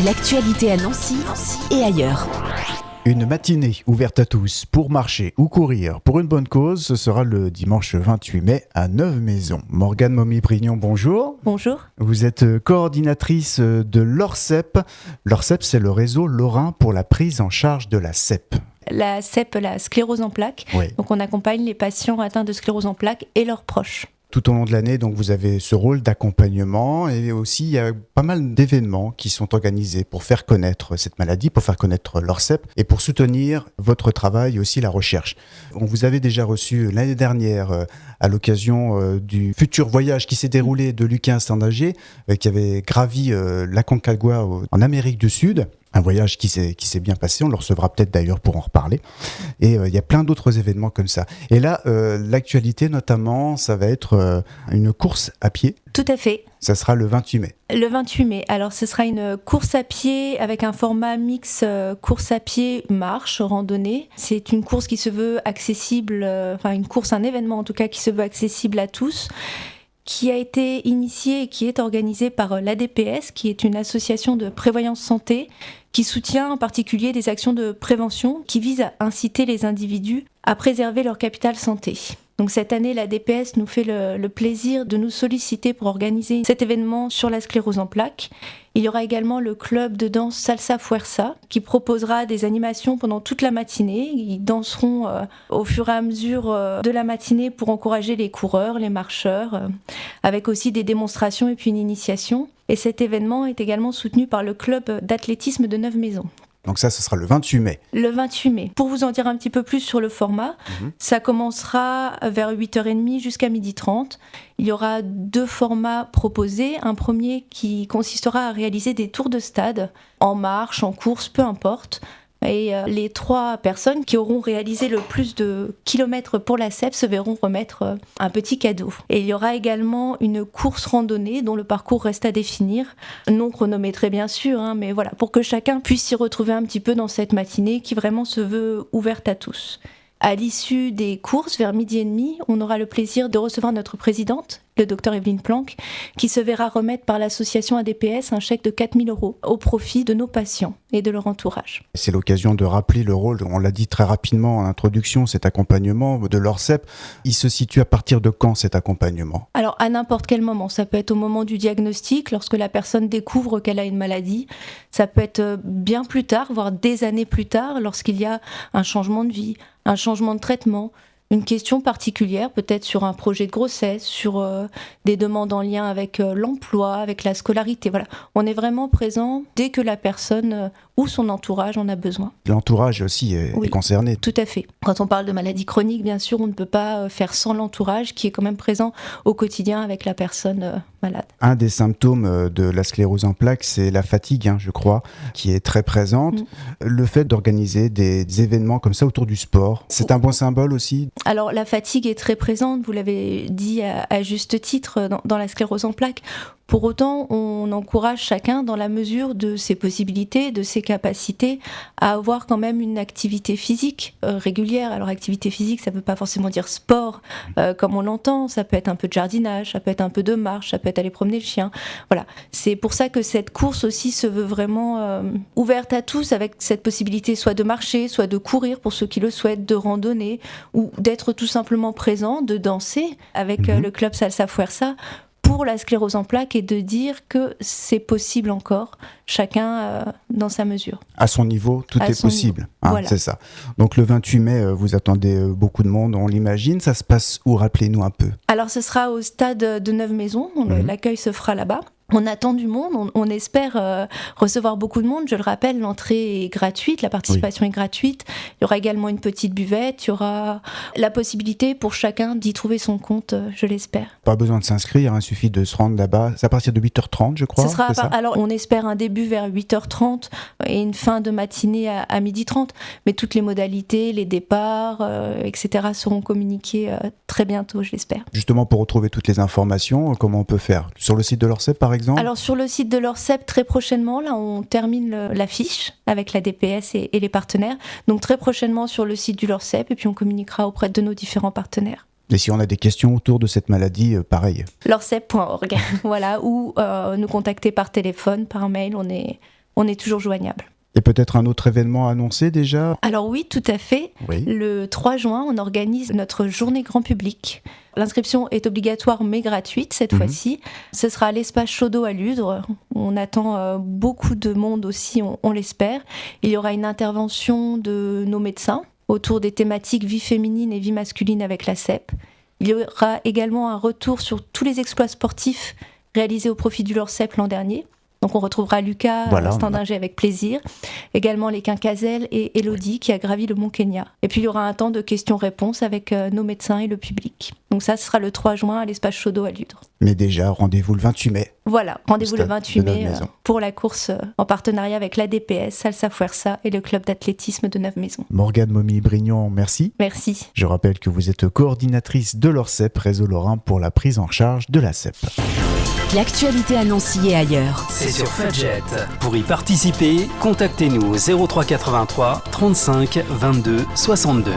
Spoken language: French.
L'actualité à Nancy et ailleurs. Une matinée ouverte à tous pour marcher ou courir pour une bonne cause, ce sera le dimanche 28 mai à Neuve-Maisons. Morgane Momy-Brignon, bonjour. Bonjour. Vous êtes coordinatrice de l'ORSEP. L'ORSEP, c'est le réseau lorrain pour la prise en charge de la CEP. La CEP, la sclérose en plaques. Oui. Donc on accompagne les patients atteints de sclérose en plaques et leurs proches. Tout au long de l'année, donc, vous avez ce rôle d'accompagnement et aussi il y a pas mal d'événements qui sont organisés pour faire connaître cette maladie, pour faire connaître l'ORSEP et pour soutenir votre travail et aussi la recherche. On vous avait déjà reçu l'année dernière à l'occasion du futur voyage qui s'est déroulé de Lucas Saint-Nager qui avait gravi l'Aconcagua en Amérique du Sud. Un voyage qui s'est bien passé, on le recevra peut-être d'ailleurs pour en reparler. Et il y a plein d'autres événements comme ça. Et là, l'actualité notamment, ça va être une course à pied. Tout à fait. Ça sera le 28 mai. Le 28 mai. Alors ce sera une course à pied avec un format mix course à pied, marche, randonnée. C'est une course qui se veut accessible, un événement en tout cas qui se veut accessible à tous, qui a été initié et qui est organisé par l'ADPS, qui est une association de prévoyance santé, qui soutient en particulier des actions de prévention qui visent à inciter les individus à préserver leur capital santé. Donc cette année, l'ADPS nous fait le plaisir de nous solliciter pour organiser cet événement sur la sclérose en plaques. Il y aura également le club de danse Salsa Fuerza qui proposera des animations pendant toute la matinée. Ils danseront au fur et à mesure de la matinée pour encourager les coureurs, les marcheurs, avec aussi des démonstrations et puis une initiation. Et cet événement est également soutenu par le club d'athlétisme de Neuve-Maisons. Donc ça, ce sera le 28 mai. Le 28 mai. Pour vous en dire un petit peu plus sur le format, ça commencera vers 8h30 jusqu'à 12h30. Il y aura 2 formats proposés. Un premier qui consistera à réaliser des tours de stade, en marche, en course, peu importe. Et les 3 personnes qui auront réalisé le plus de kilomètres pour la CEP se verront remettre un petit cadeau. Et il y aura également une course randonnée dont le parcours reste à définir, non chronométré bien sûr, mais voilà, pour que chacun puisse s'y retrouver un petit peu dans cette matinée qui vraiment se veut ouverte à tous. À l'issue des courses, vers 12h30, on aura le plaisir de recevoir notre présidente, le Dr Evelyne Planck, qui se verra remettre par l'association ADPS un chèque de 4 000 € au profit de nos patients et de leur entourage. C'est l'occasion de rappeler le rôle, on l'a dit très rapidement en introduction, cet accompagnement de l'ORSEP. Il se situe à partir de quand cet accompagnement ? Alors à n'importe quel moment, ça peut être au moment du diagnostic, lorsque la personne découvre qu'elle a une maladie, ça peut être bien plus tard, voire des années plus tard, lorsqu'il y a un changement de vie, un changement de traitement, une question particulière, peut-être sur un projet de grossesse, sur des demandes en lien avec l'emploi, avec la scolarité. Voilà. On est vraiment présent dès que la personne ou son entourage en a besoin. L'entourage aussi est concerné. Tout à fait. Quand on parle de maladie chronique, bien sûr, on ne peut pas faire sans l'entourage qui est quand même présent au quotidien avec la personne malade. Un des symptômes de la sclérose en plaques, c'est la fatigue, je crois, qui est très présente. Le fait d'organiser des événements comme ça autour du sport, c'est un bon symbole aussi. Alors la fatigue est très présente, vous l'avez dit à juste titre, dans la sclérose en plaques. Pour autant, on encourage chacun, dans la mesure de ses possibilités, de ses capacités, à avoir quand même une activité physique régulière. Alors activité physique, ça ne veut pas forcément dire sport comme on l'entend, ça peut être un peu de jardinage, ça peut être un peu de marche, ça peut être aller promener le chien. Voilà, c'est pour ça que cette course aussi se veut vraiment ouverte à tous, avec cette possibilité soit de marcher, soit de courir pour ceux qui le souhaitent, de randonner, ou d'être tout simplement présent, de danser avec le club Salsa Fuerza, pour la sclérose en plaques et de dire que c'est possible encore, chacun dans sa mesure. À son niveau, tout est possible, voilà. C'est ça. Donc le 28 mai, vous attendez beaucoup de monde, on l'imagine. Ça se passe où ? Rappelez-nous un peu. Alors ce sera au stade de Neuve-Maisons, l'accueil se fera là-bas. On attend du monde, on espère recevoir beaucoup de monde. Je le rappelle, l'entrée est gratuite, la participation est gratuite. Il y aura également une petite buvette, il y aura la possibilité pour chacun d'y trouver son compte, je l'espère. Pas besoin de s'inscrire, il suffit de se rendre là-bas. C'est à partir de 8h30, je crois. Alors on espère un début vers 8h30 et une fin de matinée à 12h30. Mais toutes les modalités, les départs, etc. seront communiquées très bientôt, je l'espère. Justement, pour retrouver toutes les informations, comment on peut faire ? Sur le site de l'ORSEP, par exemple ? Alors sur le site de l'ORSEP, très prochainement, là on termine l'affiche avec la DPS et les partenaires. Donc très prochainement sur le site du l'ORSEP et puis on communiquera auprès de nos différents partenaires. Et si on a des questions autour de cette maladie, pareil. L'ORSEP.org, voilà, ou nous contacter par téléphone, par mail, on on est toujours joignable. Et peut-être un autre événement annoncé déjà ? Alors oui, tout à fait. Oui. Le 3 juin, on organise notre journée grand public. L'inscription est obligatoire mais gratuite cette fois-ci. Ce sera à l'espace Chaudot à Ludre. On attend beaucoup de monde aussi, on l'espère. Il y aura une intervention de nos médecins autour des thématiques vie féminine et vie masculine avec la CEP. Il y aura également un retour sur tous les exploits sportifs réalisés au profit du LORCEP l'an dernier. Donc on retrouvera Lucas, Standinger avec plaisir. Également les Quincazel et Elodie qui a gravi le Mont Kenya. Et puis il y aura un temps de questions-réponses avec nos médecins et le public. Donc ça, ce sera le 3 juin à l'espace Chaudot à Ludre. Mais déjà, rendez-vous le 28 mai. Voilà, rendez-vous le 28 mai pour la course en partenariat avec l'ADPS, Salsa Fuerza et le club d'athlétisme de Neuve-Maisons. Morgane Momy-Brignon, merci. Merci. Je rappelle que vous êtes coordinatrice de l'ORCEP Réseau Lorrain pour la prise en charge de la CEP. L'actualité à Nancy et ailleurs. C'est sur Fudget. Pour y participer, contactez-nous au 03 83 35 22 62.